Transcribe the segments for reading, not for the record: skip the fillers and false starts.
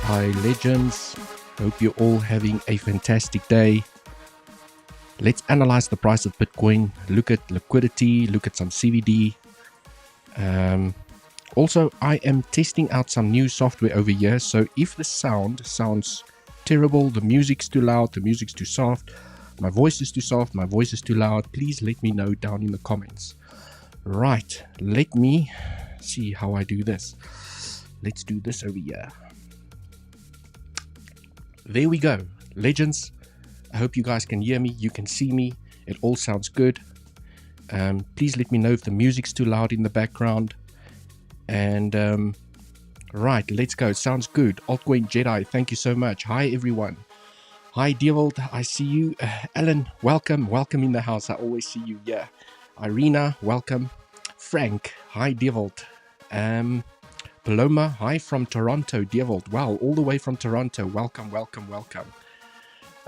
Hi legends, hope you're all having a fantastic day. Let's analyze the price of Bitcoin, look at liquidity, look at some CVD. Also, I am testing out some new software over here, so if the sound sounds terrible, the music's too loud, the music's too soft, my voice is too soft, my voice is too loud, please let me know down in the comments. Right, let me see how I do this. Let's do this over here. There we go, legends. I hope you guys can hear me, you can see me, it all sounds good. Please let me know if the music's too loud in the background. And right, let's go. It sounds good. Altcoin Jedi, thank you so much. Hi everyone. Hi Devold, I see you. Alan, welcome in the house. I always see you. Yeah. Irina, welcome. Frank, hi Devold. Paloma, hi from Toronto. Devold, wow, all the way from Toronto. Welcome.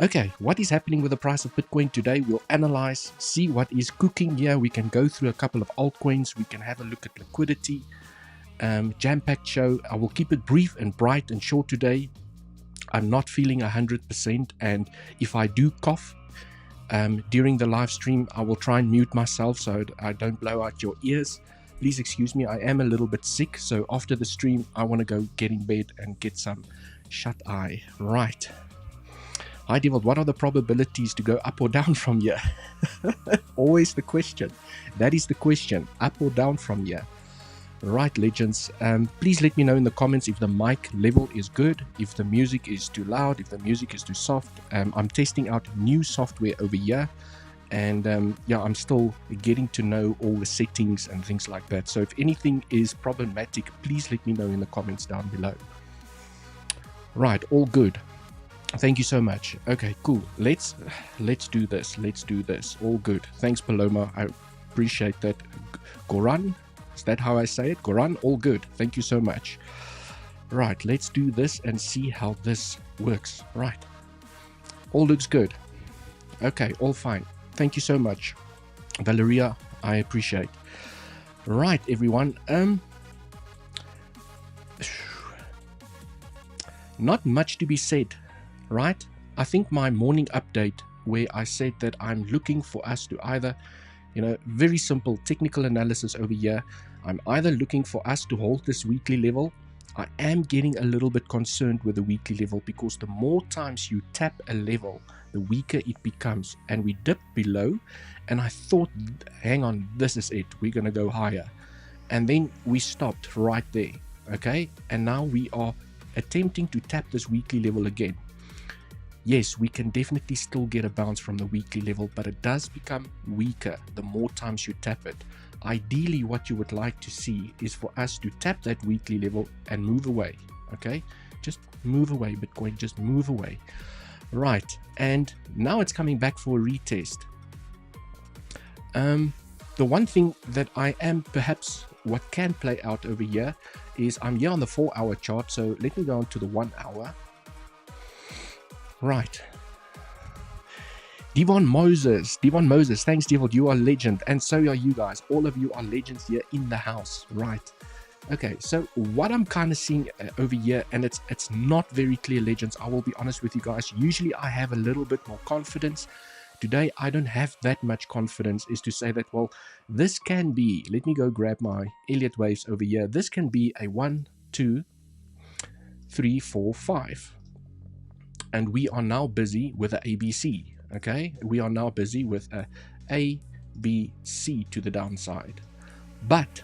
Okay, what is happening with the price of Bitcoin today? We'll analyze, see what is cooking here. We can go through a couple of altcoins. We can have a look at liquidity. Jam-packed show. I will keep it brief and bright and short today. I'm not feeling 100%, and if I do cough during the live stream, I will try and mute myself so I don't blow out your ears. Please excuse me, I am a little bit sick, so after the stream I want to go get in bed and get some shut-eye. Right. Hi Devil, what are the probabilities to go up or down from here? Always the question. That is the question, up or down from here. Right, legends, please let me know in the comments if the mic level is good, if the music is too loud, if the music is too soft. I'm testing out new software over here, and yeah, I'm still getting to know all the settings and things like that. So if anything is problematic, please let me know in the comments down below. Right, all good. Thank you so much. Okay, cool. Let's do this. All good. Thanks, Paloma. I appreciate that. Goran, is that how I say it? Goran, all good. Thank you so much. Right, let's do this and see how this works. Right. All looks good. Okay, all fine. Thank you so much, Valeria. I appreciate. Right, everyone. Not much to be said. Right, I think my morning update where I said that I'm looking for us to either, very simple technical analysis over here. I'm either looking for us to hold this weekly level. I am getting a little bit concerned with the weekly level because the more times you tap a level, the weaker it becomes. And we dipped below and I thought, hang on, this is it. We're going to go higher. And then we stopped right there. Okay. And now we are attempting to tap this weekly level again. Yes, we can definitely still get a bounce from the weekly level, but it does become weaker the more times you tap it. Ideally, what you would like to see is for us to tap that weekly level and move away. Okay, just move away, Bitcoin, just move away. Right, and now it's coming back for a retest. The one thing that I am perhaps what can play out over here is I'm here on the 4-hour chart, so let me go on to the 1 hour. Right. Devon Moses, thanks Devon, you are legend, and so are you guys. All of you are legends here in the house. Right. Okay, so what I'm kind of seeing over here, and it's not very clear, legends, I will be honest with you guys. Usually I have a little bit more confidence. Today I don't have that much confidence, is to say that, well, this can be, let me go grab my Elliott waves over here. This can be a 1, 2, 3, 4, 5. And we are now busy with a ABC. Okay, we are now busy with a ABC to the downside. But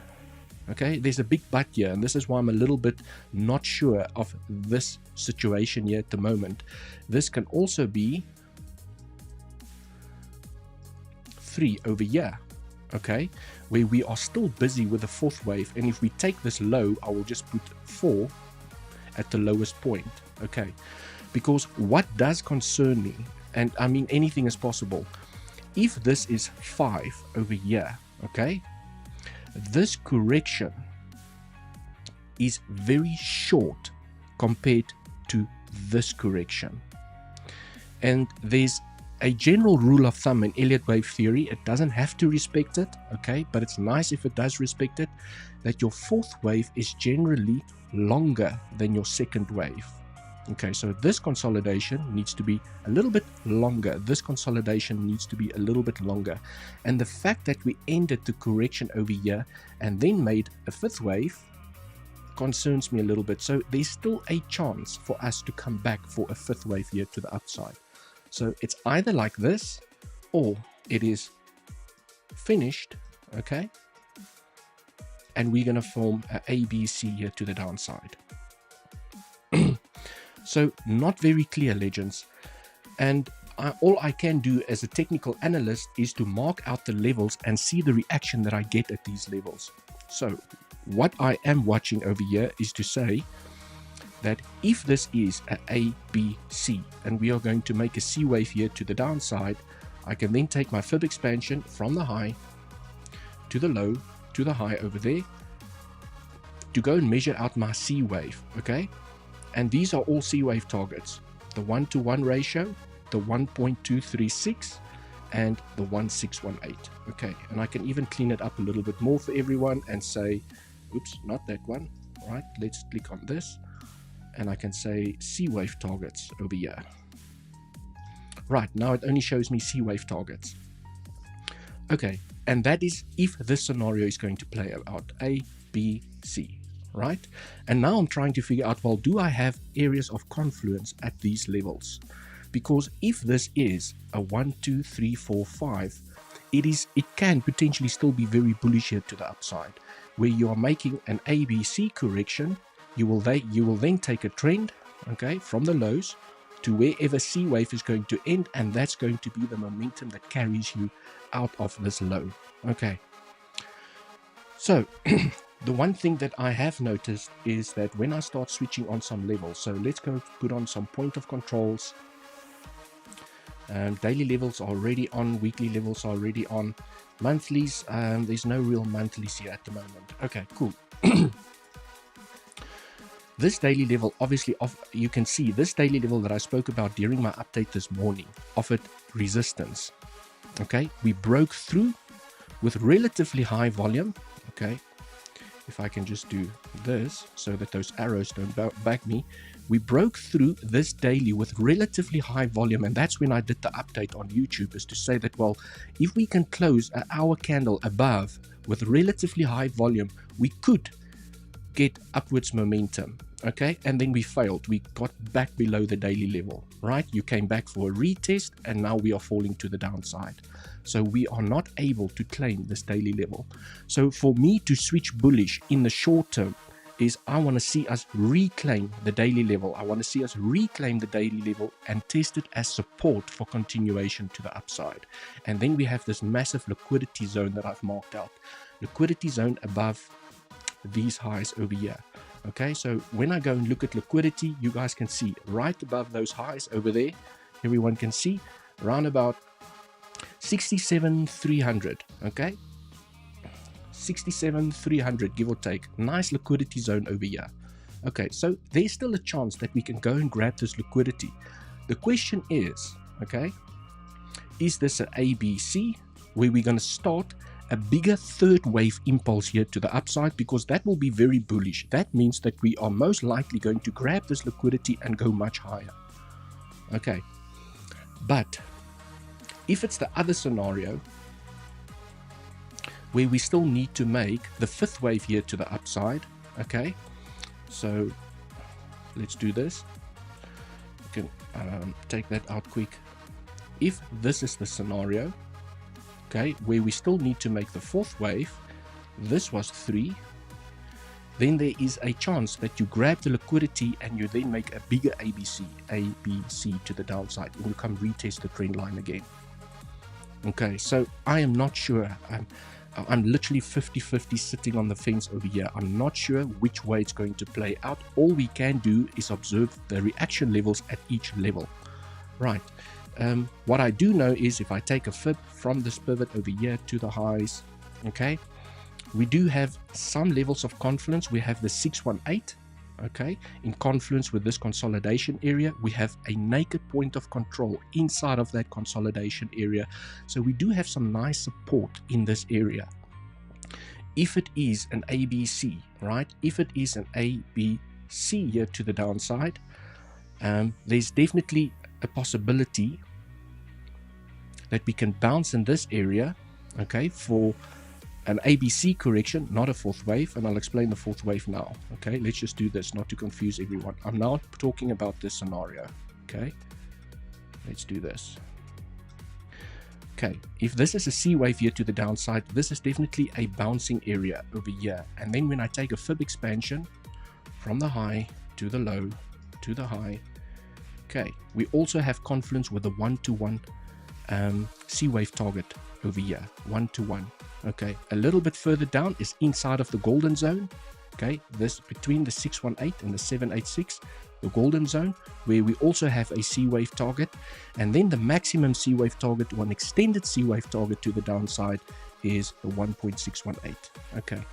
okay, there's a big but here, and this is why I'm a little bit not sure of this situation here at the moment. This can also be 3 over here. Okay, where we are still busy with the 4th wave, and if we take this low, I will just put 4 at the lowest point. Okay, because what does concern me, and I mean anything is possible, if this is 5 over here, okay, this correction is very short compared to this correction. And there's a general rule of thumb in Elliott wave theory, it doesn't have to respect it, okay, but it's nice if it does respect it, that your 4th wave is generally longer than your 2nd wave. Okay, so this consolidation needs to be a little bit longer. This consolidation needs to be a little bit longer. And the fact that we ended the correction over here and then made a fifth wave concerns me a little bit. So there's still a chance for us to come back for a fifth wave here to the upside. So it's either like this or it is finished, okay? And we're going to form a ABC here to the downside. So not very clear, legends. And all I can do as a technical analyst is to mark out the levels and see the reaction that I get at these levels. So what I am watching over here is to say that if this is a A, B, C, and we are going to make a C wave here to the downside, I can then take my fib expansion from the high to the low to the high over there to go and measure out my C wave, okay? And these are all C wave targets, the 1-to-1 ratio, the 1.236, and the 1618, okay? And I can even clean it up a little bit more for everyone and say, oops, not that one, right? Let's click on this, and I can say C wave targets over here. Right, now it only shows me C wave targets. Okay, and that is if this scenario is going to play out, A, B, C. Right? And now I'm trying to figure out, well, do I have areas of confluence at these levels? Because if this is a 1, 2, 3, 4, 5, it can potentially still be very bullish here to the upside, where you are making an ABC correction. You will then take a trend, okay, from the lows to wherever C wave is going to end, and that's going to be the momentum that carries you out of this low. Okay. So the one thing that I have noticed is that when I start switching on some levels, so let's go put on some point of controls. Daily levels are already on, weekly levels are already on, monthlies, there's no real monthlies here at the moment. Okay, cool. This daily level, obviously, you can see this daily level that I spoke about during my update this morning offered resistance. Okay, we broke through with relatively high volume. Okay, if I can just do this so that those arrows don't back me, we broke through this daily with relatively high volume, and that's when I did the update on YouTube, is to say that, well, if we can close an hour candle above with relatively high volume, we could get upwards momentum. Okay, and then we failed. We got back below the daily level, right? You came back for a retest, and now we are falling to the downside. So we are not able to claim this daily level. So for me to switch bullish in the short term is I want to see us reclaim the daily level. I want to see us reclaim the daily level and test it as support for continuation to the upside. And then we have this massive liquidity zone that I've marked out. Liquidity zone above these highs over here. Okay, so when I go and look at liquidity, you guys can see right above those highs over there, everyone can see around about 67,300. Okay, 67,300, give or take. Nice liquidity zone over here. Okay, so there's still a chance that we can go and grab this liquidity. The question is, okay, is this an ABC where we're going to start a bigger third wave impulse here to the upside, because that will be very bullish. That means that we are most likely going to grab this liquidity and go much higher. Okay, but if it's the other scenario where we still need to make the fifth wave here to the upside, okay, so let's do this. You can take that out quick. If this is the scenario, okay, where we still need to make the fourth wave, this was 3, then there is a chance that you grab the liquidity and you then make a bigger ABC, A, B, C to the downside, and you come retest the trend line again. Okay, so I am not sure. I'm literally 50-50 sitting on the fence over here. I'm not sure which way it's going to play out. All we can do is observe the reaction levels at each level. Right. What I do know is if I take a fib from this pivot over here to the highs, okay, we do have some levels of confluence. We have the 618, okay, in confluence with this consolidation area. We have a naked point of control inside of that consolidation area. So we do have some nice support in this area. If it is an ABC, right, if it is an ABC here to the downside, there's definitely a possibility that we can bounce in this area, okay, for an ABC correction, not a fourth wave, and I'll explain the fourth wave now. Okay, let's just do this, not to confuse everyone. I'm now talking about this scenario. Okay, let's do this. Okay, if this is a C wave here to the downside, this is definitely a bouncing area over here. And then when I take a fib expansion from the high to the low to the high, okay, we also have confluence with the 1-to-1 C wave target over here, 1-to-1. Okay, a little bit further down is inside of the golden zone. Okay, this between the 618 and the 786, the golden zone, where we also have a C wave target, and then the maximum C wave target, one extended C wave target to the downside, is the 1.618. Okay,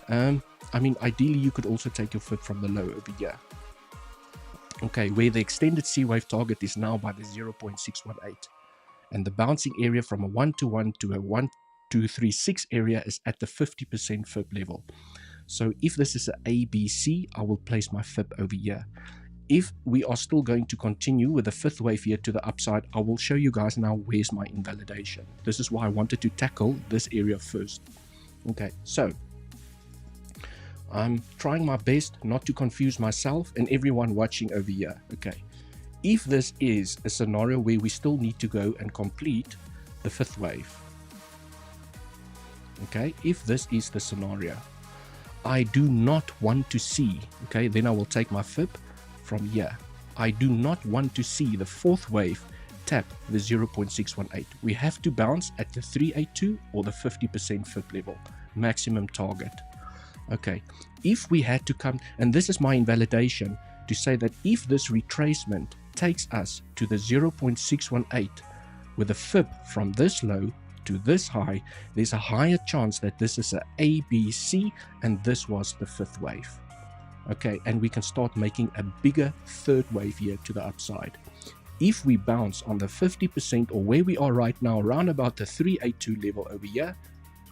I mean, ideally you could also take your fib from the low over here. Okay, where the extended C wave target is now by the 0.618, and the bouncing area from a 1-to-1 to a 1-to-36 area is at the 50% fib level. So if this is a ABC, I will place my fib over here. If we are still going to continue with the fifth wave here to the upside, I will show you guys now where's my invalidation. This is why I wanted to tackle this area first. Okay, so I'm trying my best not to confuse myself and everyone watching over here. Okay, if this is a scenario where we still need to go and complete the fifth wave, okay, if this is the scenario, I do not want to see, okay, then I will take my fib from here. I do not want to see the fourth wave tap the 0.618. We have to bounce at the 382 or the 50% fib level, maximum target. Okay, if we had to come, and this is my invalidation, to say that if this retracement takes us to the 0.618 with a fib from this low to this high, there's a higher chance that this is a ABC and this was the fifth wave. Okay, and we can start making a bigger third wave here to the upside. If we bounce on the 50% or where we are right now, around about the 382 level over here,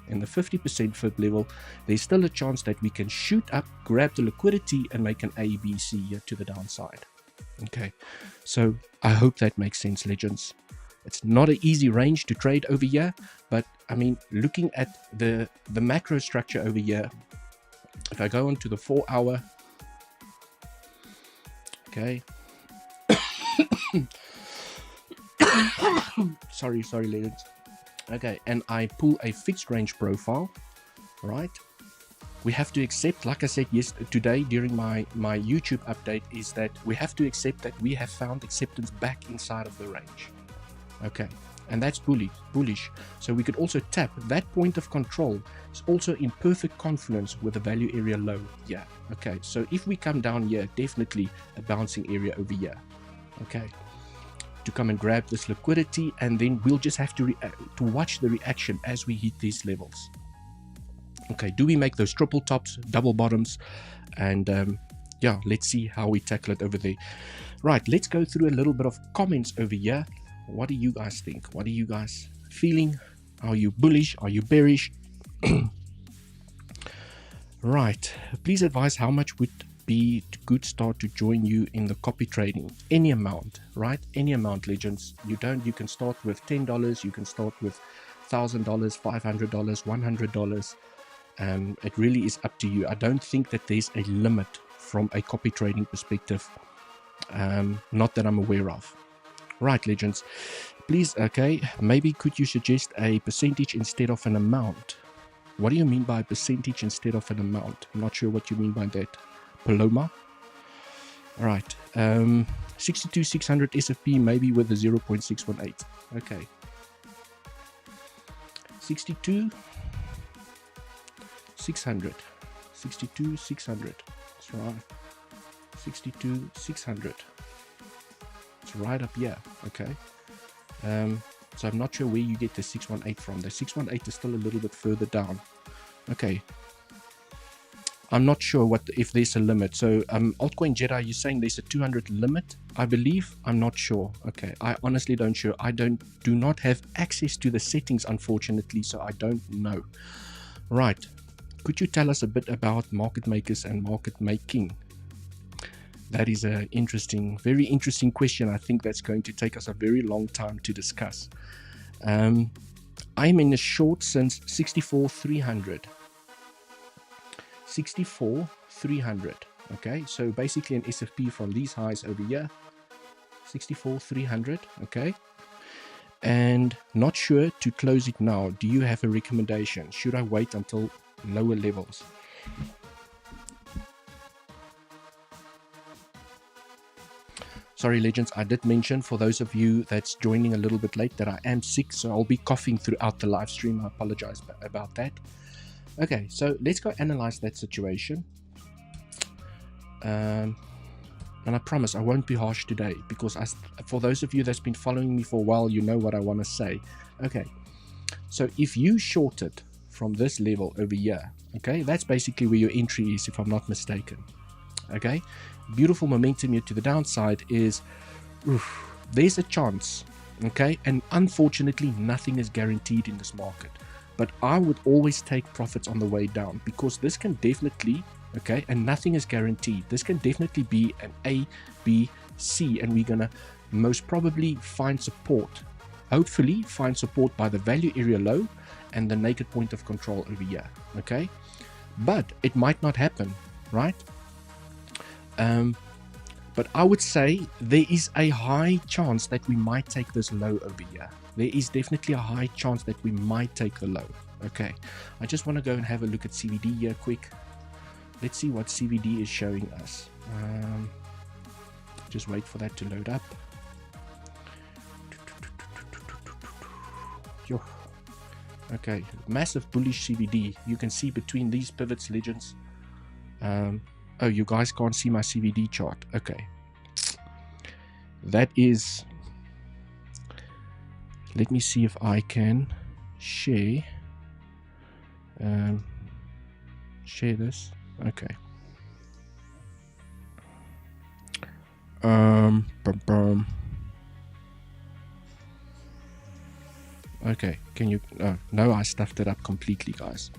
in the 50% fib level, there's still a chance that we can shoot up, grab the liquidity and make an ABC here to the downside. Okay, so I hope that makes sense, legends. It's not an easy range to trade over here, but I mean, looking at the macro structure over here, if I go on to the 4 hour, okay, sorry legends. Okay, and I pull a fixed range profile, right? We have to accept, like I said today during my YouTube update, is that we have to accept that we have found acceptance back inside of the range. Okay, and that's bullish. So we could also tap that point of control. It's also in perfect confluence with the value area low. Yeah, okay, so if we come down here, definitely a bouncing area over here. Okay, to come and grab this liquidity, and then we'll just have to watch the reaction as we hit these levels. Okay, do we make those triple tops, double bottoms? And yeah, let's see how we tackle it over there. Right, let's go through a little bit of comments over here. What do you guys think? What are you guys feeling? Are you bullish? Are you bearish? Right, please advise how much would be a good start to join you in the copy trading. Any amount, right? Any amount, legends. You can start with $10, you can start with $1,000, $500, $100. It really is up to you. I don't think that there's a limit from a copy trading perspective, not that I'm aware of. Right, legends, please, okay, maybe could you suggest a percentage instead of an amount? What do you mean by percentage instead of an amount? I'm not sure what you mean by that, Paloma. All right, 62,600 SFP, maybe with the 0.618. Okay, 62,600, 62,600. That's right, 62,600. It's right up here. Okay, so I'm not sure where you get the 618 from. The 618 is still a little bit further down. Okay, I'm not sure if there's a limit. So Altcoin Jedi, you're saying there's a 200 limit, I believe. I'm not sure. Okay, I honestly don't sure. I do not have access to the settings, unfortunately, so I don't know. Right, could you tell us a bit about market makers and market making? That is a interesting, very interesting question. I think that's going to take us a very long time to discuss. I'm in a short since 64,300. 64,300. Okay, so basically an SFP from these highs over here, 64,300. Okay, and not sure to close it now. Do you have a recommendation? Should I wait until lower levels? Sorry, legends, I did mention for those of you that's joining a little bit late that I am sick, so I'll be coughing throughout the live stream. I apologize about that. Okay, so let's go analyze that situation. And I promise I won't be harsh today, because for those of you that's been following me for a while, you know what I want to say. Okay, so if you shorted from this level over here, okay, that's basically where your entry is, if I'm not mistaken. Okay, beautiful momentum here to the downside is, there's a chance, okay, and unfortunately nothing is guaranteed in this market, but I would always take profits on the way down, because this can definitely, okay, and nothing is guaranteed, this can definitely be an A, B, C, and we're gonna most probably find support, hopefully find support by the value area low and the naked point of control over here. Okay, but it might not happen, right? But I would say there is a high chance that we might take this low over here. There is definitely a high chance that we might take the low. Okay, I just want to go and have a look at CVD here quick. Let's see what CVD is showing us. Just wait for that to load up. Okay, massive bullish CVD. You can see between these pivots, legends. Oh, you guys can't see my CVD chart. Okay. That is... Let me see if I can share. Share this. Okay. Okay, can you... Oh, no, I stuffed it up completely, guys.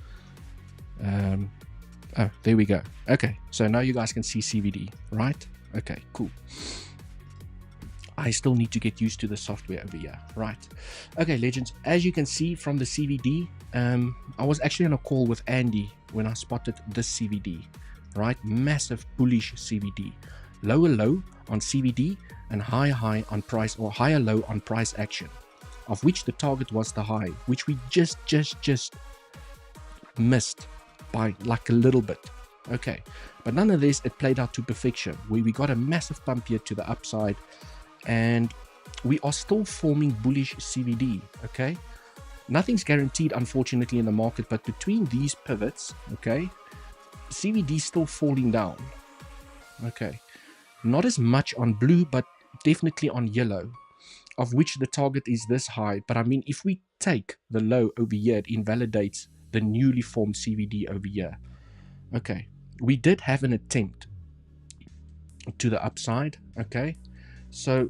Oh, there we go. Okay, so now you guys can see CVD, right? Okay, cool. I still need to get used to the software over here, right? Okay, legends, as you can see from the CVD, I was actually on a call with Andy when I spotted this CVD, right? Massive bullish CVD. Lower low on CVD and higher high on price, or higher low on price action, of which the target was the high, which we just missed by like a little bit. Okay, but nonetheless it played out to perfection, where we got a massive pump here to the upside, and we are still forming bullish CVD. Okay, nothing's guaranteed unfortunately in the market, but between these pivots, okay, CVD still falling down. Okay, not as much on blue, but definitely on yellow, of which the target is this high. But I mean, if we take the low over here, it invalidates the newly formed CVD over here. Okay, we did have an attempt to the upside. Okay, so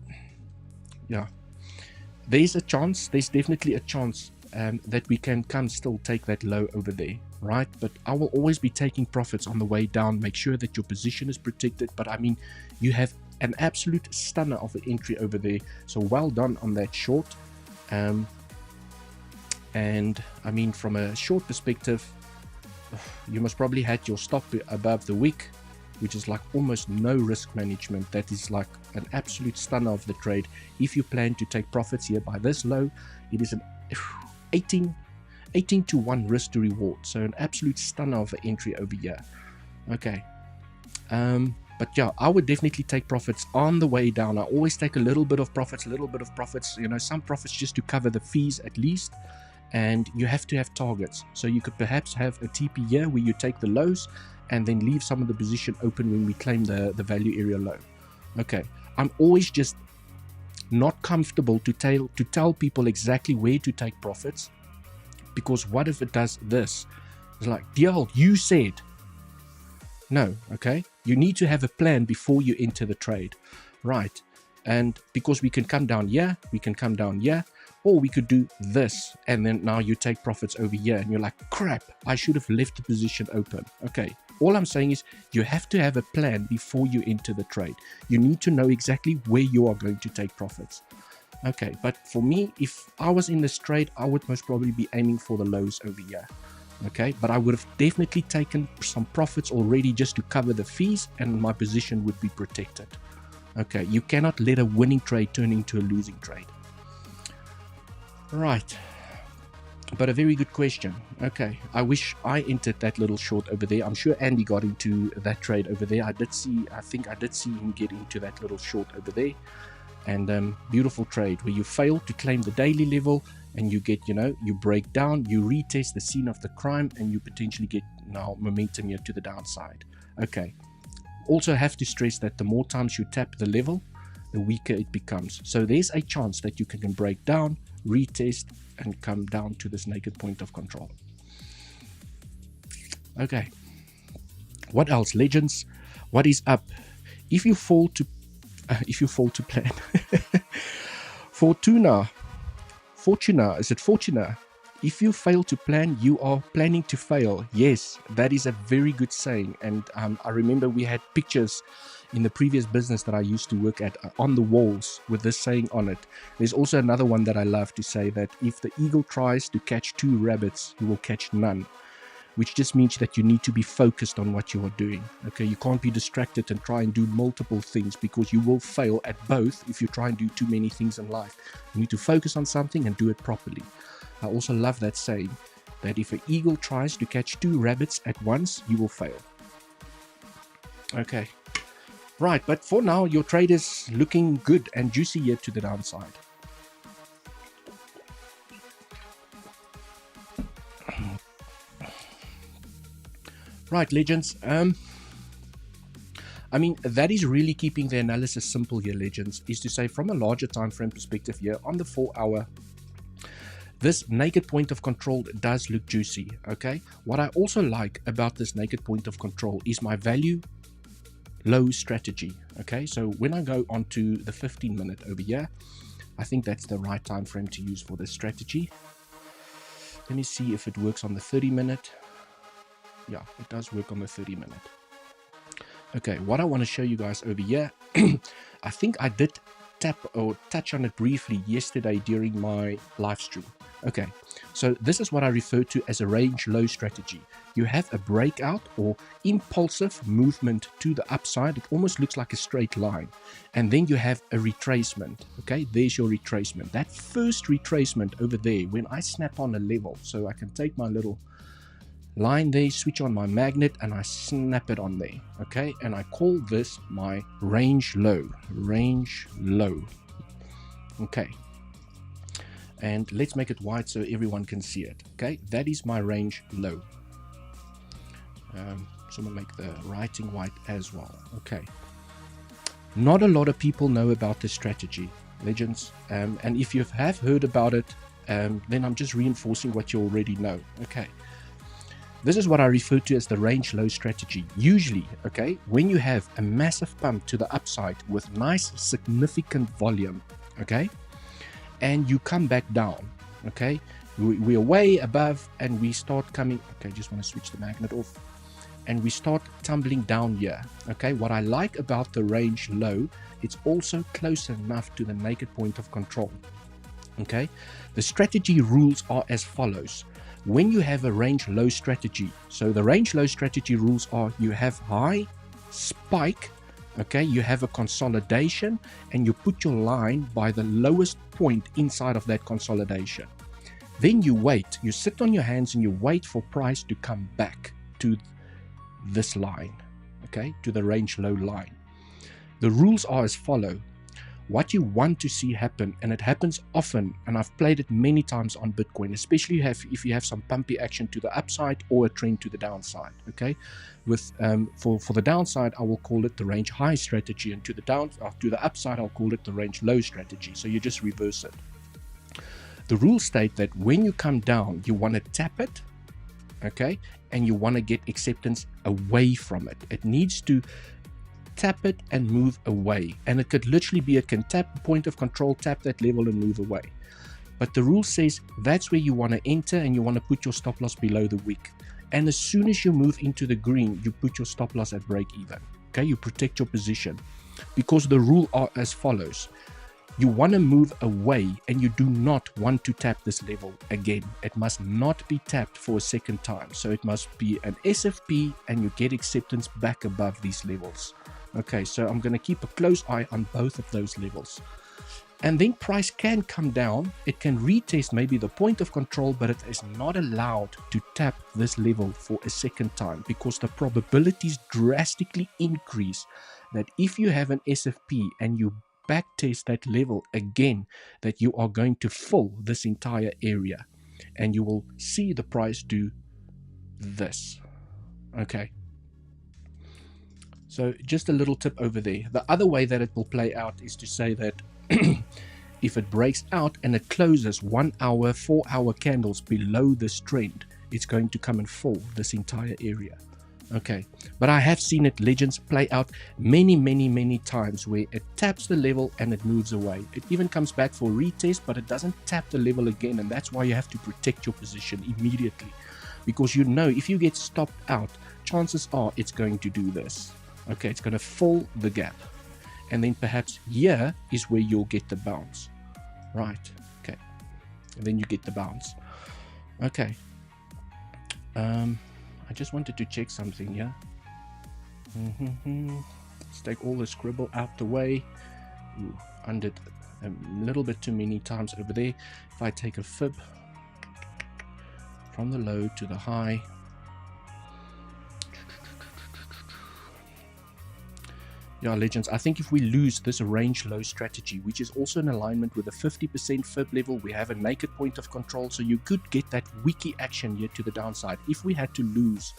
yeah, there's a chance, there's definitely a chance that we can still take that low over there, right? But I will always be taking profits on the way down. Make sure that your position is protected. But I mean, you have an absolute stunner of an entry over there, so well done on that short. And I mean, from a short perspective, you must probably had your stop above the wick, which is like almost no risk management. That is like an absolute stunner of the trade. If you plan to take profits here by this low, it is an 18 to 1 risk to reward, so an absolute stunner of an entry over here. Okay, but yeah, I would definitely take profits on the way down. I always take a little bit of profits, you know, some profits just to cover the fees at least. And you have to have targets, so you could perhaps have a TP here where you take the lows and then leave some of the position open when we claim the value area low. Okay, I'm always just not comfortable to tell people exactly where to take profits, because what if it does this? It's like, DL, you said no. Okay, you need to have a plan before you enter the trade, right? And because we can come down here, we can come down here, or we could do this, and then now you take profits over here and you're like, crap, I should have left the position open. Okay, All I'm saying is you have to have a plan before you enter the trade. You need to know exactly where you are going to take profits. Okay, but for me, if I was in this trade, I would most probably be aiming for the lows over here. Okay, but I would have definitely taken some profits already just to cover the fees, and my position would be protected. Okay, you cannot let a winning trade turn into a losing trade. Right, but a very good question. Okay, I wish I entered that little short over there. I'm sure Andy got into that trade over there. I think I did see him get into that little short over there. And beautiful trade where you fail to claim the daily level, and you get, you break down, you retest the scene of the crime, and you potentially get now momentum here to the downside. Okay, also have to stress that the more times you tap the level, the weaker it becomes. So there's a chance that you can break down, retest, and come down to this naked point of control. Okay, what else, legends? What is up? If you fall to plan Fortuna, is it Fortuna? If you fail to plan, you are planning to fail. Yes, that is a very good saying. And I remember we had pictures in the previous business that I used to work at on the walls with this saying on it. There's also another one that I love to say, that if the eagle tries to catch 2 rabbits, he will catch none. Which just means that you need to be focused on what you are doing. Okay, you can't be distracted and try and do multiple things, because you will fail at both if you try and do too many things in life. You need to focus on something and do it properly. I also love that saying, that if an eagle tries to catch 2 rabbits at once, you will fail. Okay, right, but for now, your trade is looking good and juicy here to the downside. Right, legends. I mean, that is really keeping the analysis simple here, legends, is to say from a larger time frame perspective here on the 4 hour, this naked point of control does look juicy. Okay, what I also like about this naked point of control is my value low strategy. Okay, so when I go onto the 15-minute over here, I think that's the right time frame to use for this strategy. Let me see if it works on the 30-minute. Yeah, it does work on the 30-minute. Okay, what I want to show you guys over here, I think I did tap or touch on it briefly yesterday during my live stream. Okay, so this is what I refer to as a range low strategy. You have a breakout or impulsive movement to the upside. It almost looks like a straight line. And then you have a retracement. Okay, there's your retracement. That first retracement over there, when I snap on a level, so I can take my little line there, switch on my magnet, and I snap it on there. Okay, and I call this my range low. Okay, and let's make it white so everyone can see it. Okay, that is my range low. So I'm gonna make the writing white as well. Okay, not a lot of people know about this strategy, legends, and if you have heard about it, then I'm just reinforcing what you already know. Okay, this is what I refer to as the range low strategy. Usually, okay, when you have a massive pump to the upside with nice significant volume, okay, and you come back down, okay, we are way above and we start coming, okay, just want to switch the magnet off, and we start tumbling down here. Okay, what I like about the range low, it's also close enough to the naked point of control. Okay, the strategy rules are as follows. When you have a range low strategy, so the range low strategy rules are: you have high spike, okay, you have a consolidation, and you put your line by the lowest point inside of that consolidation. Then you wait, you sit on your hands and you wait for price to come back to this line, okay, to the range low line. The rules are as follow. What you want to see happen, and it happens often, and I've played it many times on Bitcoin, especially if you have some pumpy action to the upside or a trend to the downside. Okay, with for the downside, I will call it the range high strategy, and to the upside, I'll call it the range low strategy. So you just reverse it. The rules state that when you come down, you want to tap it, okay, and you want to get acceptance away from it. It needs to tap it and move away, and it could literally be, it can tap point of control, tap that level and move away. But the rule says that's where you want to enter, and you want to put your stop loss below the wick. And as soon as you move into the green, you put your stop loss at break even. Okay, you protect your position, because the rule are as follows. You want to move away, and you do not want to tap this level again. It must not be tapped for a second time. So it must be an SFP, and you get acceptance back above these levels. Okay, so I'm going to keep a close eye on both of those levels. And then price can come down. It can retest maybe the point of control, but it is not allowed to tap this level for a second time, because the probabilities drastically increase that if you have an SFP and you backtest that level again, that you are going to fill this entire area, and you will see the price do this. Okay, so just a little tip over there. The other way that it will play out is to say that if it breaks out and it closes 1 hour, 4 hour candles below this trend, it's going to come and fill this entire area. Okay, but I have seen it, legends, play out many times where it taps the level and it moves away. It even comes back for retest, but it doesn't tap the level again, and that's why you have to protect your position immediately, because you know if you get stopped out, chances are it's going to do this. Okay, it's going to fill the gap, and then perhaps here is where you'll get the bounce. Right, okay, and then you get the bounce. Okay, I just wanted to check something here. Let's take all the scribble out the way. Ooh, undid a little bit too many times over there. If I take a fib from the low to the high, yeah, legends, I think if we lose this range low strategy, which is also in alignment with a 50% fib level, we have a naked point of control, so you could get that wiki action here to the downside. If we had to lose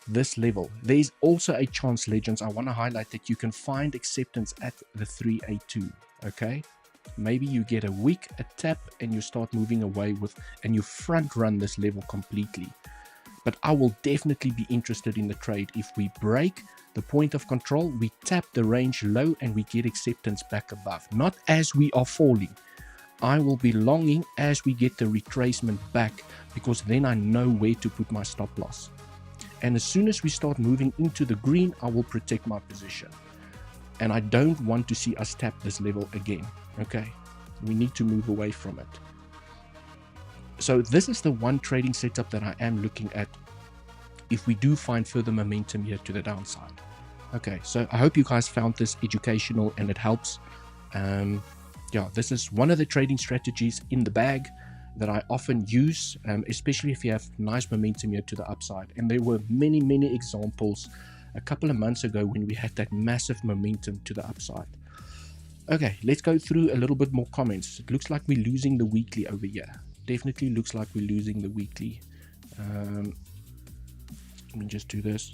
this level, there's also a chance, legends, I want to highlight, that you can find acceptance at the 382. Okay, maybe you get a weak tap and you start moving away with, and you front run this level completely. But I will definitely be interested in the trade if we break the point of control, we tap the range low, and we get acceptance back above, not as we are falling. I will be longing as we get the retracement back, because then I know where to put my stop loss. And as soon as we start moving into the green, I will protect my position. And I don't want to see us tap this level again. Okay, we need to move away from it. So this is the one trading setup that I am looking at if we do find further momentum here to the downside. Okay, so I hope you guys found this educational and it helps. Yeah, this is one of the trading strategies in the bag that I often use, especially if you have nice momentum here to the upside. And there were many examples a couple of months ago when we had that massive momentum to the upside. Okay, let's go through a little bit more comments. It looks like we're losing the weekly over here. Definitely looks like we're losing the weekly. Let me just do this.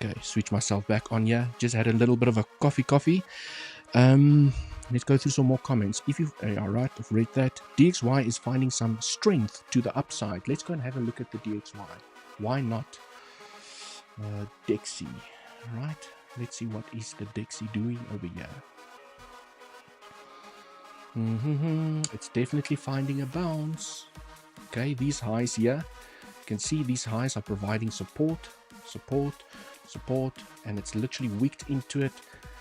Okay, switch myself back on here. Just had a little bit of a coffee. Let's go through some more comments. If you all right, I've read that. DXY is finding some strength to the upside. Let's go and have a look at the DXY. Why not DXY? Right. Let's see what is the DXY doing over here. It's definitely finding a bounce. Okay, these highs here, you can see these highs are providing support, and it's literally wicked into it.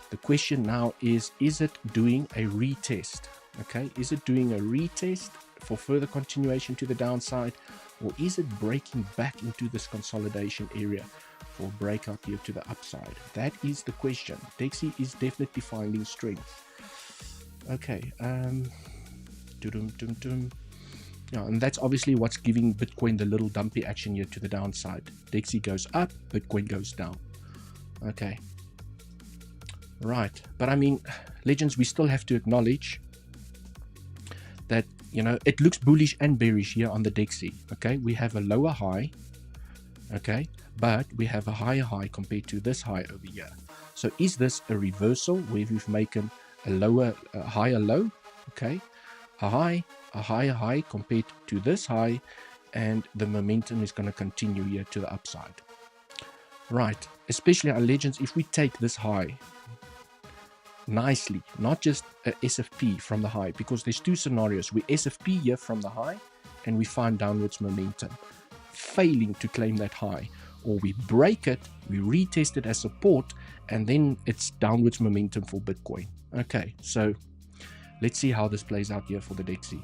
The question now is it doing a retest? Okay, is it doing a retest for further continuation to the downside, or is it breaking back into this consolidation area for breakout here to the upside? That is the question. DXY is definitely finding strength. Okay, yeah, and that's obviously what's giving Bitcoin the little dumpy action here to the downside. DXY goes up, Bitcoin goes down. Okay, right, but I mean, legends, we still have to acknowledge that, you know, it looks bullish and bearish here on the DXY. Okay, we have a lower high, okay, but we have a higher high compared to this high over here. So is this a reversal where we've making a higher low? Okay, a higher high compared to this high, and the momentum is going to continue here to the upside. Right, especially our legends, if we take this high, nicely, not just a SFP from the high, because there's two scenarios. We SFP here from the high and we find downwards momentum, failing to claim that high, or we break it, we retest it as support, and then it's downwards momentum for Bitcoin. Okay, so let's see how this plays out here for the DXY.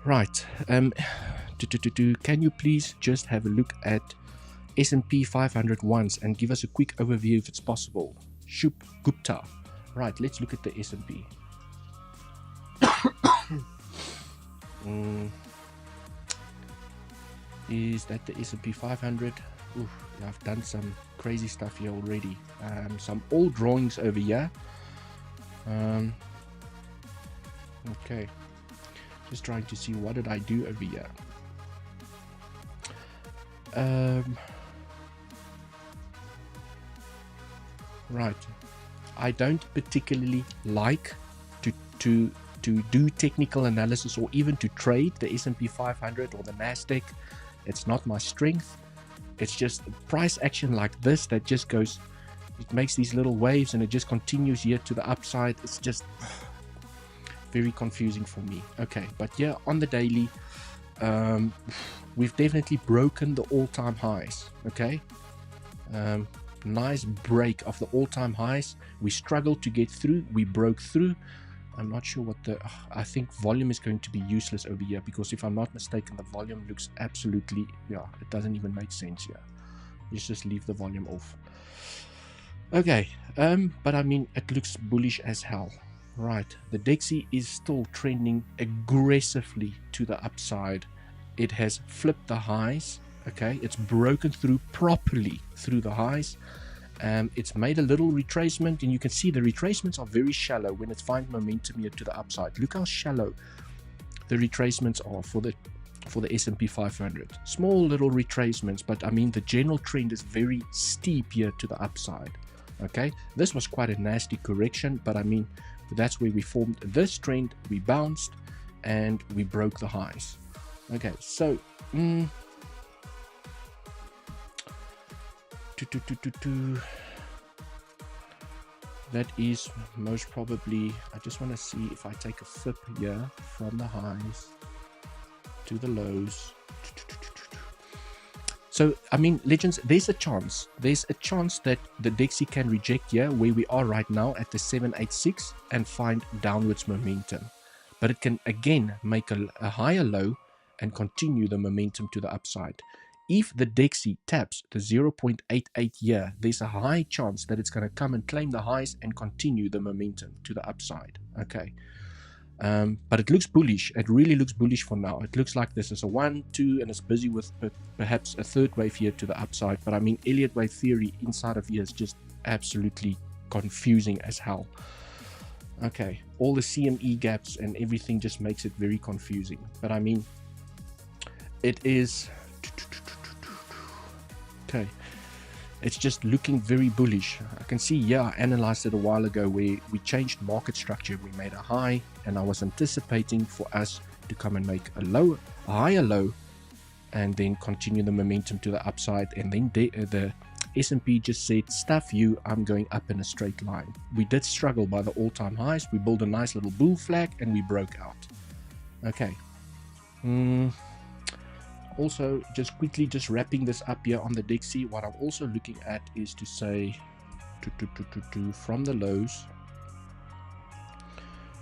Right, can you please just have a look at S&P 500 once and give us a quick overview if it's possible? Shub Gupta. Right, let's look at the S&P. Is that the S&P 500? Oof, I've done some crazy stuff here already. Some old drawings over here. Okay, just trying to see what did I do over here. Right, I don't particularly like to do technical analysis or even to trade the S&P 500 or the Nasdaq. It's not my strength. It's just price action like this that just goes, it makes these little waves and it just continues here to the upside. It's just very confusing for me. Okay, but yeah, on the daily, we've definitely broken the all-time highs. Okay, nice break of the all-time highs. We struggled to get through, we broke through. I'm not sure what the I think volume is going to be useless over here, because if I'm not mistaken, the volume looks absolutely, yeah, it doesn't even make sense here. Let's just leave the volume off. Okay, but I mean, it looks bullish as hell. Right, the DXY is still trending aggressively to the upside. It has flipped the highs. Okay, it's broken through properly through the highs. It's made a little retracement, and you can see the retracements are very shallow when it's finding momentum here to the upside. Look how shallow the retracements are for the S&P 500. Small little retracements, but I mean the general trend is very steep here to the upside. Okay, this was quite a nasty correction, but I mean that's where we formed this trend. We bounced and we broke the highs. Okay, so that is most probably, I just want to see if I take a flip here from the highs to the lows. So I mean, legends, there's a chance that the DXY can reject here where we are right now at the 786 and find downwards momentum, but it can again make a higher low and continue the momentum to the upside. If the DXY taps the 0.88 here, there's a high chance that it's going to come and claim the highs and continue the momentum to the upside. Okay, but it looks bullish. It really looks bullish for now. It looks like this is a 1, 2, and it's busy with perhaps a third wave here to the upside. But I mean, Elliott wave theory inside of here is just absolutely confusing as hell. Okay, all the CME gaps and everything just makes it very confusing. But I mean, it is... Okay, it's just looking very bullish. I can see, yeah, I analyzed it a while ago where we changed market structure. We made a high, and I was anticipating for us to come and make a higher low, and then continue the momentum to the upside. And then the S&P just said, stuff you, I'm going up in a straight line. We did struggle by the all-time highs. We built a nice little bull flag and we broke out. Okay. Also, just quickly, just wrapping this up here on the DXY, what I'm also looking at is to say from the lows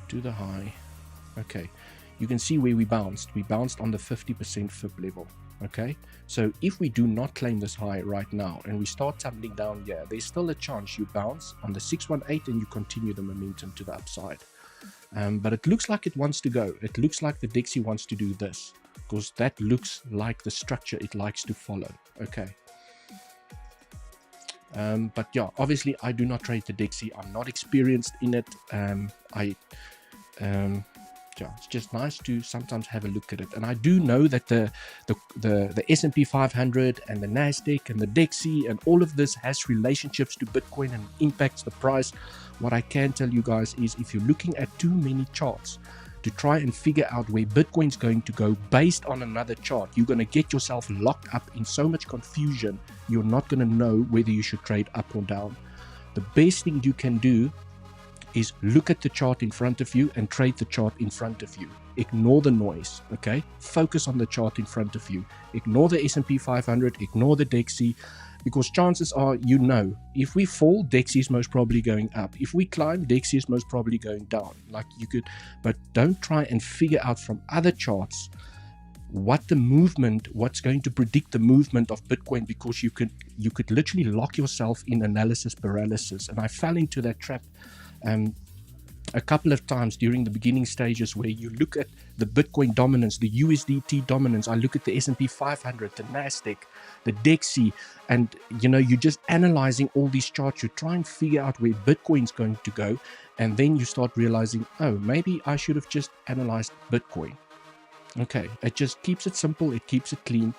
to the high. Okay, you can see where we bounced. We bounced on the 50% fib level. Okay, so if we do not claim this high right now and we start tumbling down here, there's still a chance you bounce on the 618 and you continue the momentum to the upside. But it looks like it wants to go. It looks like the DXY wants to do this, because that looks like the structure it likes to follow. Okay, but yeah, obviously I do not trade the DXY. I'm not experienced in it. Yeah, it's just nice to sometimes have a look at it. And I do know that the S&P 500 and the Nasdaq and the DXY and all of this has relationships to Bitcoin and impacts the price. What I can tell you guys is, if you're looking at too many charts to try and figure out where Bitcoin's going to go based on another chart, you're going to get yourself locked up in so much confusion. You're not going to know whether you should trade up or down. The best thing you can do is look at the chart in front of you and trade the chart in front of you. Ignore the noise, okay? Focus on the chart in front of you. Ignore the S&P 500, ignore the DXY, because chances are, if we fall, DXY is most probably going up. If we climb, DXY is most probably going down. But don't try and figure out from other charts what's going to predict the movement of Bitcoin, because you could literally lock yourself in analysis paralysis. And I fell into that trap a couple of times during the beginning stages, where you look at the Bitcoin dominance, the USDT dominance. I look at the S&P 500, the Nasdaq, the DXY, and you're just analyzing all these charts. You try and figure out where Bitcoin's going to go, and then you start realizing, oh, maybe I should have just analyzed Bitcoin. Okay, it just keeps it simple, it keeps it clean,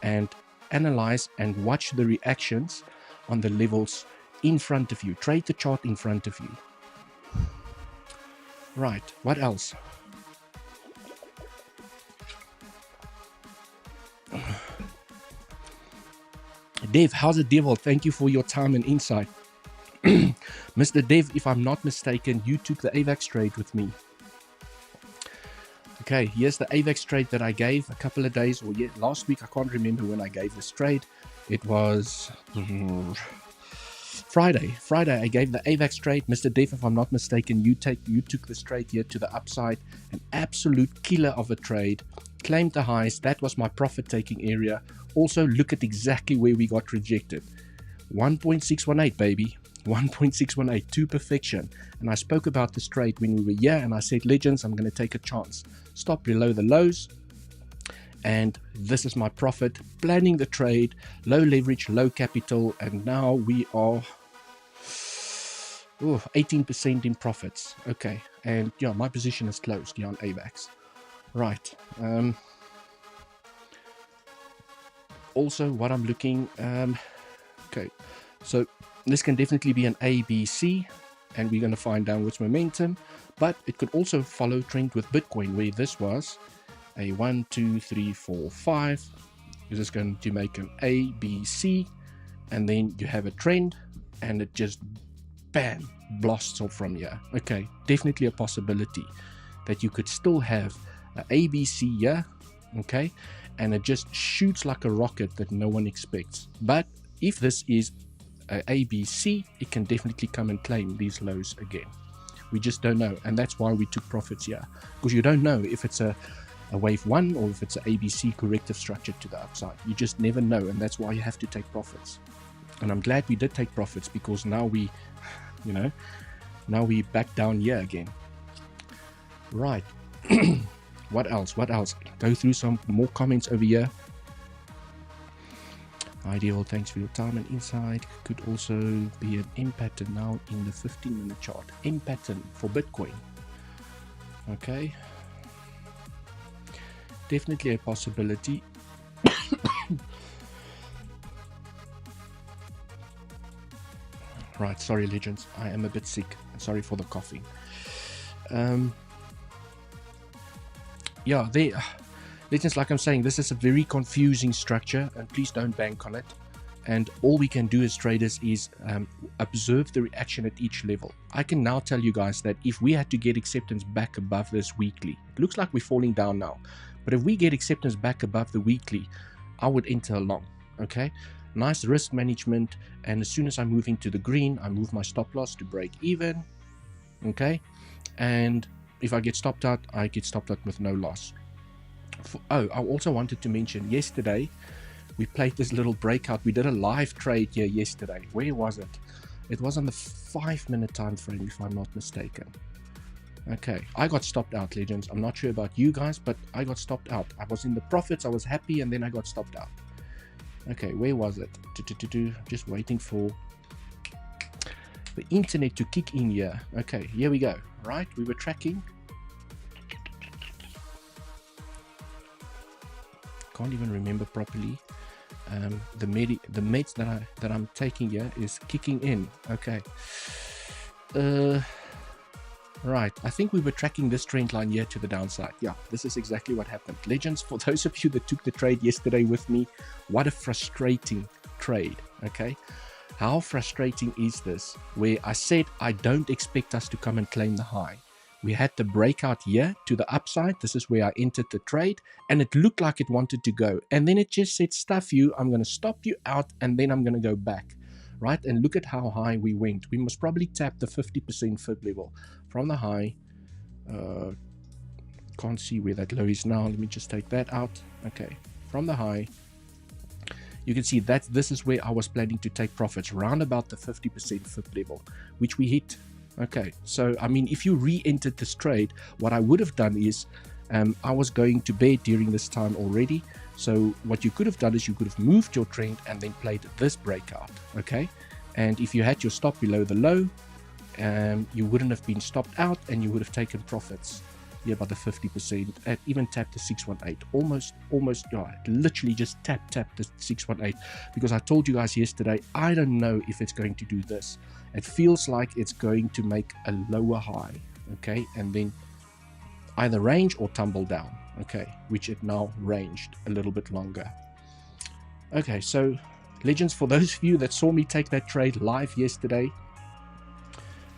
and analyze and watch the reactions on the levels in front of you. Trade the chart in front of you. Right, what else? Dev, how's it, Devil? Thank you for your time and insight. Mr. Dev, if I'm not mistaken, you took the AVAX trade with me. Okay, here's the AVAX trade that I gave a couple of days, or last week. I can't remember when I gave this trade. It was Friday I gave the AVAX trade. Mr. Dev, if I'm not mistaken, you took this trade here to the upside. An absolute killer of a trade. Claimed the highs. That was my profit taking area. Also, look at exactly where we got rejected. 1.618, baby. 1.618 to perfection. And I spoke about this trade when we were here, and I said, legends, I'm going to take a chance. Stop below the lows. And this is my profit. Planning the trade, low leverage, low capital, and now we are 18% in profits. Okay, and yeah, my position is closed here on AVAX. Right. Also, what I'm looking, okay, so this can definitely be an ABC, and we're going to find downwards momentum, but it could also follow trend with Bitcoin, where this was a 1, 2, 3, 4, 5. You're just going to make an ABC, and then you have a trend, and it just bam, blasts off from here. Okay, definitely a possibility that you could still have an ABC here, okay, and it just shoots like a rocket that no one expects. But if this is a ABC, it can definitely come and claim these lows again. We just don't know, and that's why we took profits here, because you don't know if it's a wave 1 or if it's an ABC corrective structure to the upside. You just never know, and that's why you have to take profits. And I'm glad we did take profits, because now we back down here again. Right. What else? Go through some more comments over here. Ideal, thanks for your time and insight. Could also be an M pattern now in the 15-minute chart. M pattern for Bitcoin. Okay. Definitely a possibility. Right, sorry legends, I am a bit sick. Sorry for the coughing. Yeah, legends, like I'm saying, this is a very confusing structure, and please don't bank on it. And all we can do as traders is observe the reaction at each level. I can now tell you guys that if we had to get acceptance back above this weekly, it looks like we're falling down now, but if we get acceptance back above the weekly, I would enter a long. Okay, nice risk management, and as soon as I move into the green, I move my stop loss to break even. Okay, and if I get stopped out, I get stopped out with no loss. I also wanted to mention, yesterday we played this little breakout. We did a live trade here yesterday. Where was it? It was on the 5-minute time frame, if I'm not mistaken. Okay, I got stopped out, legends. I'm not sure about you guys, but I got stopped out. I was in the profits, I was happy, and then I got stopped out. Okay, where was it? Just waiting for the internet to kick in here. Okay, here we go. Right, we were tracking. Can't even remember properly. The meds that I'm taking here is kicking in. Okay. Right, I think we were tracking this trend line here to the downside. Yeah, this is exactly what happened. Legends, for those of you that took the trade yesterday with me, what a frustrating trade. Okay. How frustrating is this? Where I said I don't expect us to come and claim the high. We had the breakout here to the upside. This is where I entered the trade, and it looked like it wanted to go. And then it just said, stuff you, I'm going to stop you out, and then I'm going to go back. Right? And look at how high we went. We must probably tap the 50% fib level from the high. Can't see where that low is now. Let me just take that out. Okay, from the high, you can see that this is where I was planning to take profits, round about the 50% fib level, which we hit. Okay, so I mean, if you re-entered this trade, what I would have done is I was going to bed during this time already. So what you could have done is you could have moved your trend and then played this breakout. Okay, and if you had your stop below the low, you wouldn't have been stopped out, and you would have taken profits here by the 50%, and even tapped the 618, almost, yeah, literally just tap the 618, because I told you guys yesterday, I don't know if it's going to do this. It feels like it's going to make a lower high, okay, and then either range or tumble down, okay, which it now ranged a little bit longer. Okay, so legends, for those of you that saw me take that trade live yesterday,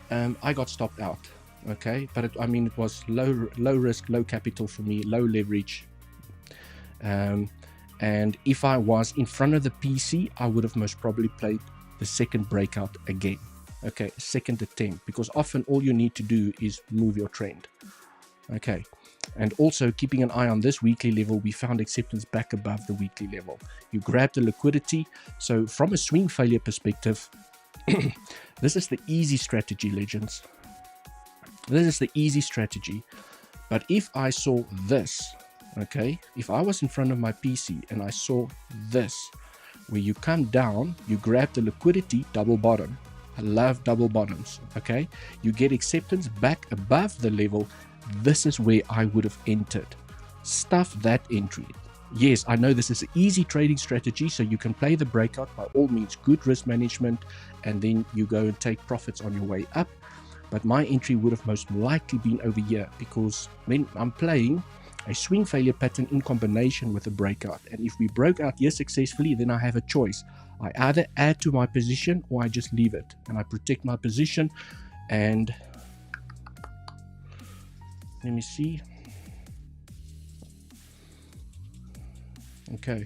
I got stopped out. Okay, but I mean, it was low risk, low capital for me, low leverage, and if I was in front of the PC, I would have most probably played the second breakout again. Okay, second attempt, because often all you need to do is move your trend. Okay, and also keeping an eye on this weekly level, we found acceptance back above the weekly level. You grab the liquidity. So from a swing failure perspective, this is the easy strategy, legends. This is the easy strategy. But if I saw this, okay, if I was in front of my PC and I saw this, where you come down, you grab the liquidity, double bottom. I love double bottoms, okay? You get acceptance back above the level. This is where I would have entered. Stuff that entry. Yes, I know this is an easy trading strategy, so you can play the breakout, by all means, good risk management, and then you go and take profits on your way up. But my entry would have most likely been over here, because then I'm playing a swing failure pattern in combination with a breakout. And if we broke out here successfully, then I have a choice. I either add to my position or I just leave it and I protect my position. And let me see. Okay.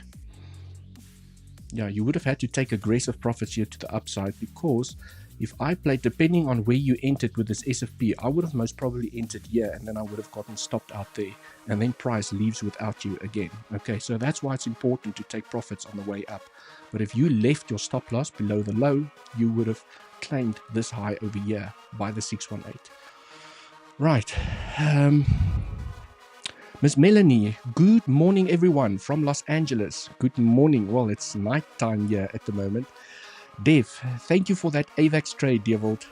Yeah, you would have had to take aggressive profits here to the upside, because if I played, depending on where you entered with this SFP, I would have most probably entered here, and then I would have gotten stopped out there, and then price leaves without you again. Okay, so that's why it's important to take profits on the way up. But if you left your stop loss below the low, you would have claimed this high over here by the 618. Right. Miss Melanie, good morning everyone from Los Angeles. Good morning. Well, it's night time here at the moment. Dev, thank you for that AVAX trade, Devold.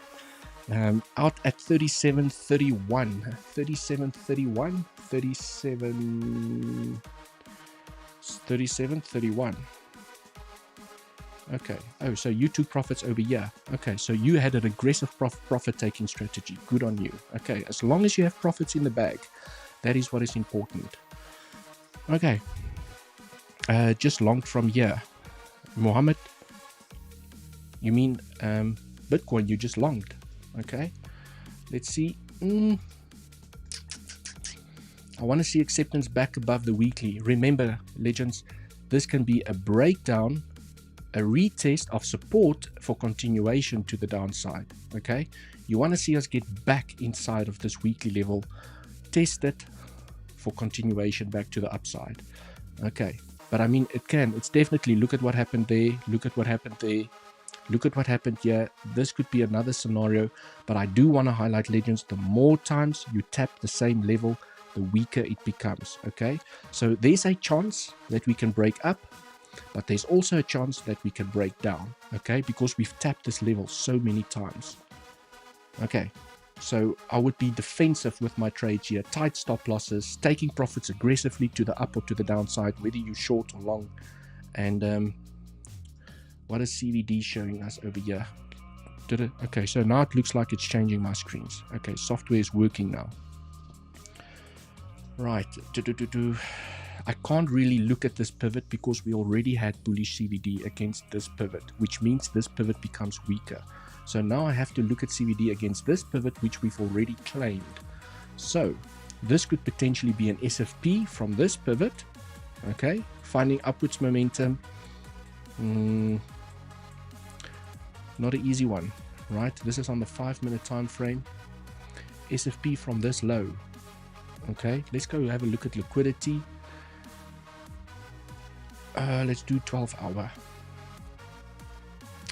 Out at 37.31. 37.31? 37.31. Okay. Oh, so you took profits over here. Okay, so you had an aggressive profit-taking strategy. Good on you. Okay, as long as you have profits in the bag, that is what is important. Okay. Just longed from here. Mohammed, you mean Bitcoin, you just longed. Okay. Let's see. I want to see acceptance back above the weekly. Remember, legends, this can be a breakdown, a retest of support for continuation to the downside. Okay. You want to see us get back inside of this weekly level, test it for continuation back to the upside. Okay. But I mean, it's definitely, look at what happened there. Look at what happened there. Look at what happened here. This could be another scenario, but I do want to highlight, legends, the more times you tap the same level, the weaker it becomes. Okay. So there's a chance that we can break up, but there's also a chance that we can break down. Okay. Because we've tapped this level so many times. Okay. So I would be defensive with my trades here, tight stop losses, taking profits aggressively to the up or to the downside, whether you short or long. And what is CVD showing us over here? Did it? Okay, so now it looks like it's changing my screens. Okay, software is working now. Right. I can't really look at this pivot because we already had bullish CVD against this pivot, which means this pivot becomes weaker. So now I have to look at CVD against this pivot, which we've already claimed. So this could potentially be an SFP from this pivot, okay, finding upwards momentum. Not an easy one, right? This is on the 5-minute time frame. SFP from this low. Okay, let's go have a look at liquidity. Let's do 12-hour.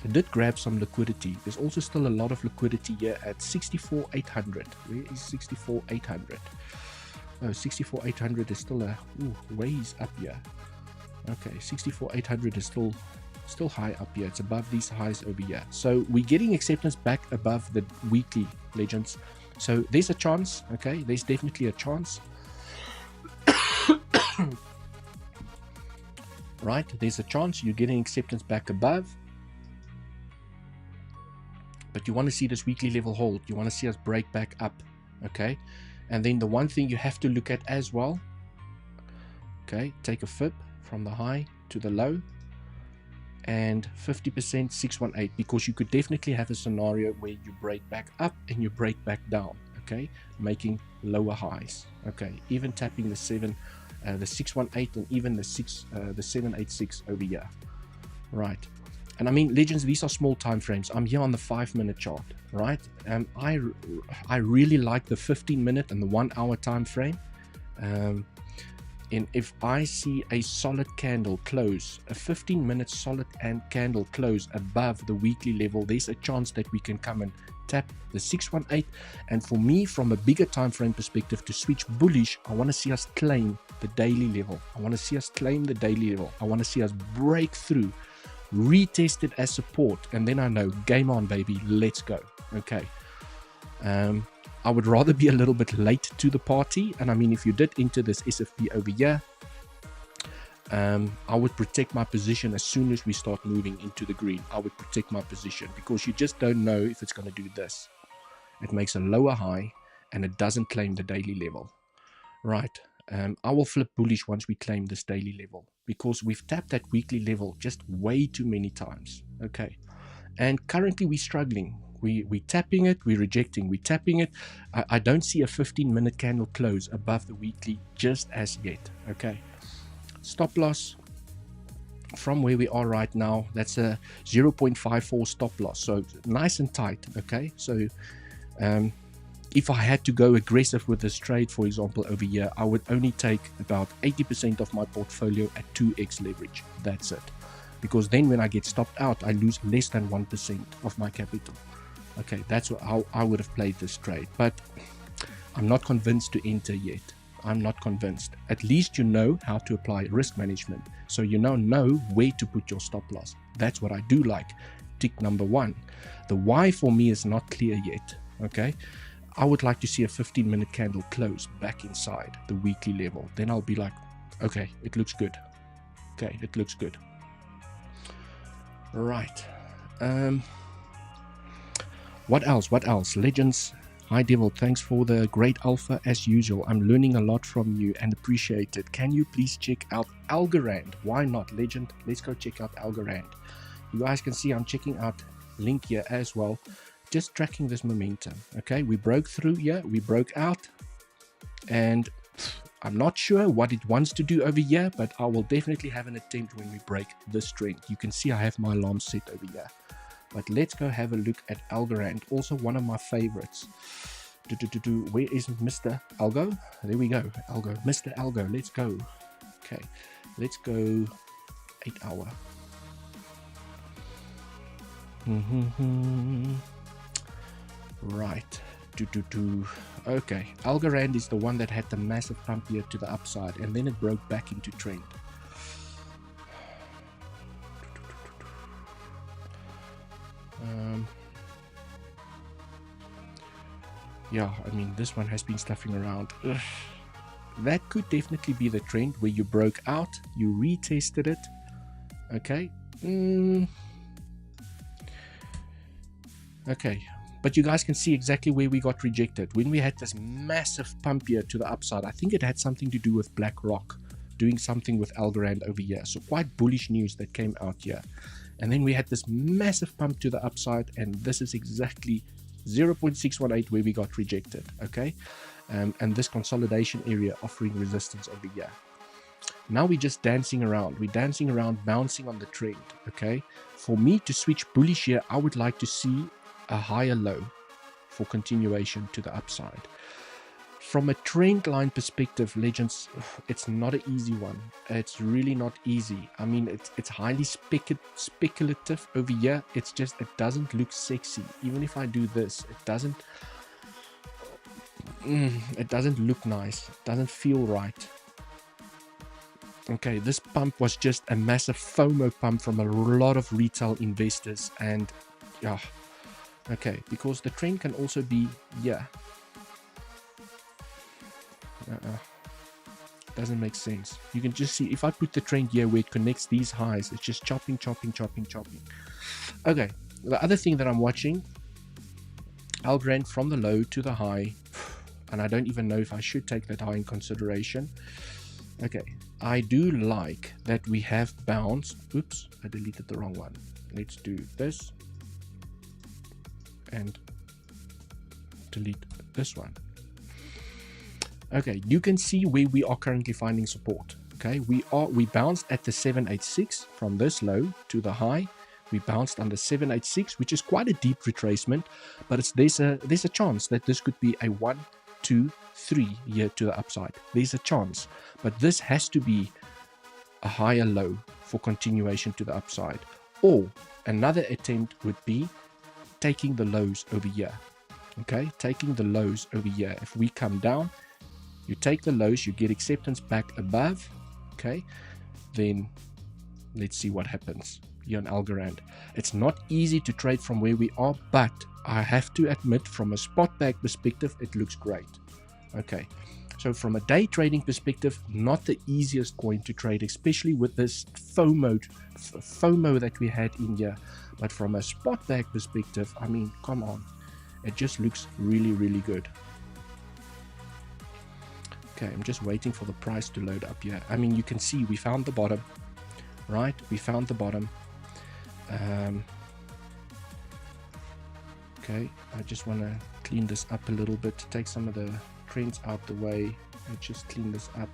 It did grab some liquidity. There's also still a lot of liquidity here at 64,800. Where is 64,800? Oh, 64,800 is still a ways up here. Okay, 64,800 is still high up here. It's above these highs over here. So we're getting acceptance back above the weekly, legends. So there's a chance. Okay, there's definitely a chance. Right, there's a chance you're getting acceptance back above. But you want to see this weekly level hold. You want to see us break back up. Okay, and then the one thing you have to look at as well. Okay, take a fib from the high to the low. And 50% 618, because you could definitely have a scenario where you break back up and you break back down, okay, making lower highs. Okay, even tapping the 618 and even the 786 over here, right? And I mean, legends, these are small time frames. I'm here on the 5-minute chart, right? I really like the 15-minute and the 1-hour time frame. And if I see a solid candle close, a 15-minute solid candle close above the weekly level, there's a chance that we can come and tap the 618. And for me, from a bigger time frame perspective, to switch bullish, I want to see us claim the daily level. I want to see us claim the daily level. I want to see us break through, retest it as support, and then I know, game on, baby, let's go. Okay. I would rather be a little bit late to the party. And I mean, if you did enter this SFP over here, I would protect my position as soon as we start moving into the green. I would protect my position because you just don't know if it's going to do this. It makes a lower high and it doesn't claim the daily level. Right. I will flip bullish once we claim this daily level because we've tapped that weekly level just way too many times. Okay. And currently we're struggling. We're tapping it, we're rejecting, we're tapping it. I don't see a 15-minute candle close above the weekly just as yet. Okay, stop loss from where we are right now, that's a 0.54 stop loss, so nice and tight. Okay, so if I had to go aggressive with this trade, for example, over here, I would only take about 80% of my portfolio at 2x leverage. That's it, because then when I get stopped out, I lose less than 1% of my capital. Okay, that's how I would have played this trade, but I'm not convinced to enter yet. I'm not convinced. At least you know how to apply risk management, so you now know where to put your stop loss. That's what I do like. Tick number 1. The why for me is not clear yet. Okay, I would like to see a 15-minute candle close back inside the weekly level. Then I'll be like, okay, it looks good. Okay, it looks good. Right. What else? Legends. Hi Devil, thanks for the great alpha as usual. I'm learning a lot from you and appreciate it. Can you please check out Algorand? Why not, legend? Let's go check out Algorand. You guys can see I'm checking out link here as well. Just tracking this momentum. Okay, we broke through here, we broke out, and I'm not sure what it wants to do over here, but I will definitely have an attempt when we break this trend. You can see I have my alarm set over here. But let's go have a look at Algorand, also one of my favorites. Where is Mr. Algo? There we go, Algo, Mr. Algo, let's go. Okay, let's go 8-hour. Right. Okay, Algorand is the one that had the massive pump here to the upside, and then it broke back into trend. Yeah, I mean, this one has been stuffing around. Ugh. That could definitely be the trend where you broke out, you retested it. Okay. Okay, but you guys can see exactly where we got rejected. When we had this massive pump here to the upside, I think it had something to do with BlackRock. doing something with Algorand over here. So quite bullish news that came out here. And then we had this massive pump to the upside, and this is exactly 0.618 where we got rejected, okay? And this consolidation area offering resistance over here. Now we're just dancing around. We're dancing around, bouncing on the trend, okay? For me to switch bullish here, I would like to see a higher low for continuation to the upside. From a trend line perspective, legends, it's not an easy one. It's really not easy. I mean, it's highly speculative over here. It's just, it doesn't look sexy. Even if I do this, it doesn't look nice. It doesn't feel right. Okay, this pump was just a massive FOMO pump from a lot of retail investors, and yeah, okay, because the trend can also be, yeah, doesn't make sense. You can just see, if I put the trend here where it connects these highs, it's just chopping. Okay, the other thing that I'm watching, Algorand from the low to the high, and I don't even know if I should take that high in consideration. Okay, I do like that we have bounced. Oops, I deleted the wrong one. Let's do this and delete this one. Okay, you can see where we are currently finding support. Okay, we bounced at the 786 from this low to the high. We bounced under 786, which is quite a deep retracement, but there's a chance that this could be a 1, 2, 3 here to the upside. There's a chance, but this has to be a higher low for continuation to the upside. Or another attempt would be taking the lows over here. Okay, taking the lows over here. If we come down, you take the lows, you get acceptance back above. Okay, then let's see what happens here on Algorand. It's not easy to trade from where we are, but I have to admit, from a spot back perspective, it looks great. Okay, so from a day trading perspective, not the easiest coin to trade, especially with this FOMO that we had in here. But from a spot back perspective, I mean, come on, it just looks really good. Okay, I'm just waiting for the price to load up here. I mean, you can see we found the bottom, right? We found the bottom. Okay, I just want to clean this up a little bit, take some of the trends out the way, and just clean this up.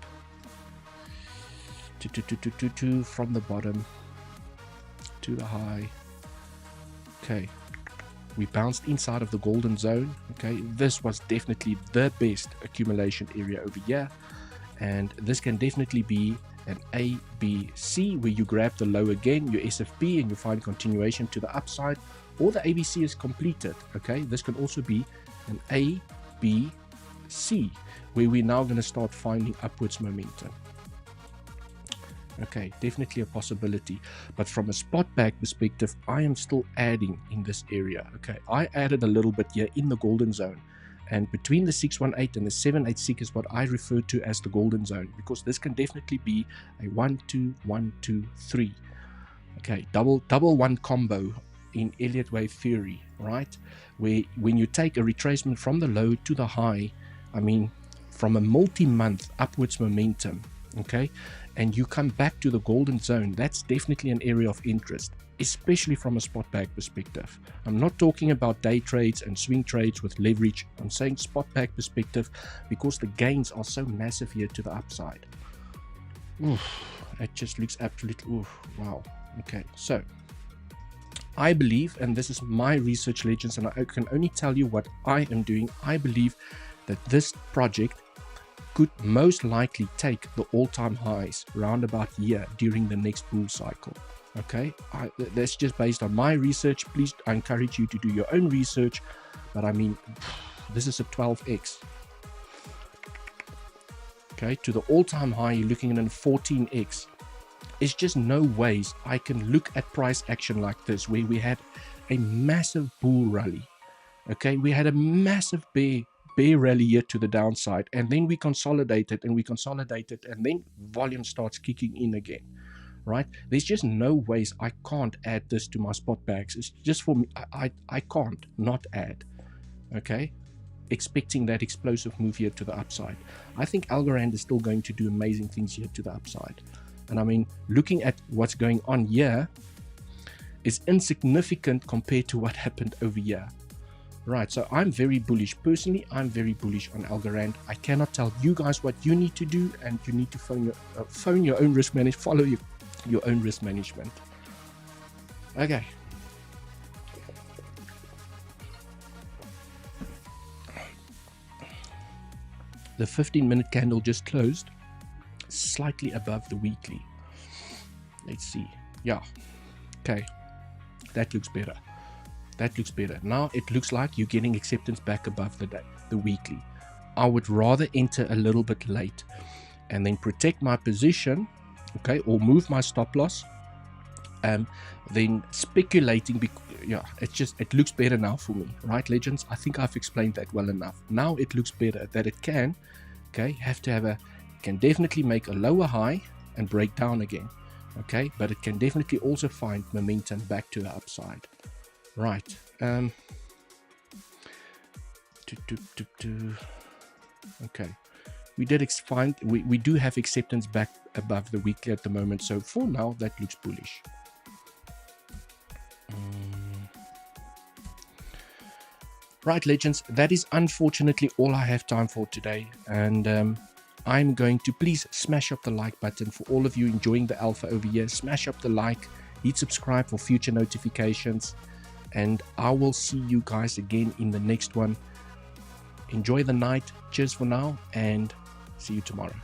From the bottom to the high. Okay, we bounced inside of the golden zone. Okay, this was definitely the best accumulation area over here, and this can definitely be an A, B, C, where you grab the low again, your SFP, and you find continuation to the upside, or the ABC is completed. Okay, this can also be an A, B, C, where we're now going to start finding upwards momentum. Okay, definitely a possibility, but from a spot back perspective, I am still adding in this area. Okay, I added a little bit here in the golden zone, and between the 618 and the 786 is what I refer to as the golden zone, because this can definitely be a 1, 2, 1, 2, 3. Okay, double one combo in Elliott wave theory, right? Where when you take a retracement from the low to the high, I mean, from a multi-month upwards momentum, okay, and you come back to the golden zone, that's definitely an area of interest, especially from a spot back perspective. I'm not talking about day trades and swing trades with leverage. I'm saying spot back perspective, because the gains are so massive here to the upside. Oof, it just looks absolutely, oof, wow. Okay, so I believe, and this is my research, legends, and I can only tell you what I am doing, I believe that this project could most likely take the all-time highs round about here during the next bull cycle. Okay, that's just based on my research. Please, I encourage you to do your own research, but I mean, this is a 12x. Okay, to the all-time high, you're looking at a 14x. It's just no ways I can look at price action like this, where we had a massive bull rally. Okay, we had a massive bear rally here to the downside, and then we consolidated, and then volume starts kicking in again, right? There's just no ways I can't add this to my spot bags. It's just for me, I can't not add. Okay, expecting that explosive move here to the upside. I think Algorand is still going to do amazing things here to the upside. And I mean, looking at what's going on here is insignificant compared to what happened over here. Right, so I'm very bullish. Personally, I'm very bullish on Algorand. I cannot tell you guys what you need to do, and you need to phone your own risk management, follow your own risk management. Okay. The 15-minute candle just closed slightly above the weekly. Let's see. Yeah. Okay. That looks better. That looks better. Now it looks like you're getting acceptance back above the weekly. I would rather enter a little bit late and then protect my position, okay, or move my stop loss. Then speculating, yeah, it looks better now for me, right, legends? I think I've explained that well enough. Now it looks better that it can, okay, can definitely make a lower high and break down again, okay, but it can definitely also find momentum back to the upside. Right. Okay. We did find we do have acceptance back above the weekly at the moment, so for now that looks bullish. Right, legends, that is unfortunately all I have time for today, and I'm going to please smash up the like button. For all of you enjoying the alpha over here, smash up the like, hit subscribe for future notifications, and I will see you guys again in the next one. Enjoy the night. Cheers for now, and see you tomorrow.